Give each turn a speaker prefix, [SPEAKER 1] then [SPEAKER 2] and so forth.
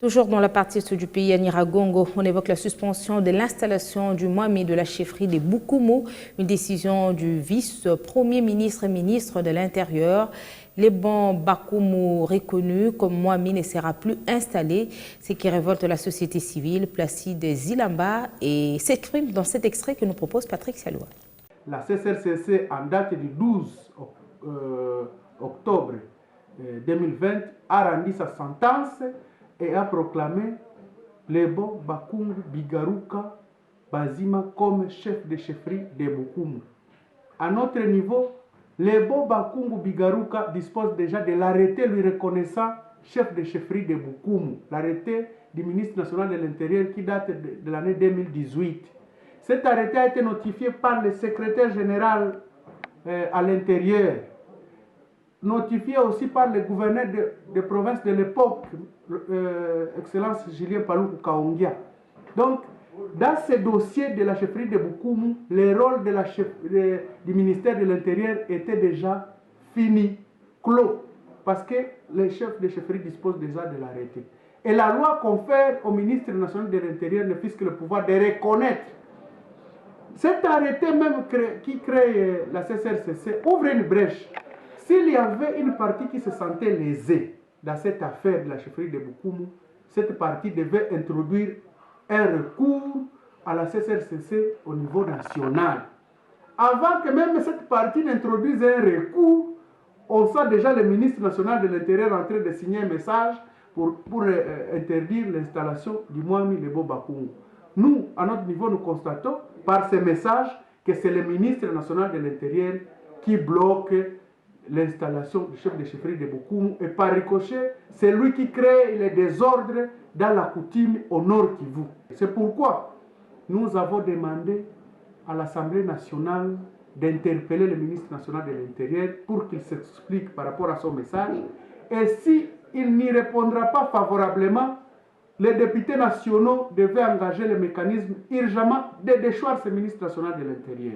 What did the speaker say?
[SPEAKER 1] Toujours dans la partie est du pays, à Nyiragongo, on évoque la suspension de l'installation du Mwami de la chefferie des Bukumu, une décision du vice-premier ministre et ministre de l'Intérieur. Les bons Bakumu reconnus comme Mwami ne sera plus installé, ce qui révolte la société civile. Placide Zilamba et s'exprime dans cet extrait que nous propose Patrick Saloua.
[SPEAKER 2] La CCRCC, en date du 12 octobre 2020, a rendu sa sentence et a proclamé Lebo Bakungu Bigaruka Bazima comme chef de chefferie de Bukumu. À notre niveau, Lebo Bakungu Bigaruka dispose déjà de l'arrêté lui reconnaissant chef de chefferie de Bukumu, l'arrêté du ministre national de l'Intérieur qui date de l'année 2018. Cet arrêté a été notifié par le secrétaire général à l'Intérieur, notifié aussi par le gouverneur de province de l'époque, Excellence Julien Paluku Kaongia. Donc, dans ce dossier de la chefferie de Bukumu, le rôle du ministère de l'Intérieur était déjà fini, clos, parce que les chefs de chefferie disposent déjà de l'arrêté. Et la loi confère au ministre national de l'Intérieur ne fût-ce que le pouvoir de reconnaître. Cet arrêté même qui crée la CCRCC ouvre une brèche. S'il y avait une partie qui se sentait lésée dans cette affaire de la chefferie de Bukumu, cette partie devait introduire un recours à la CCRCC au niveau national. Avant que même cette partie n'introduise un recours, on sent déjà le ministre national de l'Intérieur en train de signer un message pour interdire l'installation du Mwami Lebo Bakungu. Nous, à notre niveau, nous constatons par ce message que c'est le ministre national de l'Intérieur qui bloque l'installation du chef de chefferie de Bukumu et par ricochet, c'est lui qui crée les désordres dans la coutume au Nord Kivu. C'est pourquoi nous avons demandé à l'Assemblée nationale d'interpeller le ministre national de l'Intérieur pour qu'il s'explique par rapport à son message. Et s'il n'y répondra pas favorablement, les députés nationaux devaient engager le mécanisme urgemment de déchoir ce ministre national de l'Intérieur.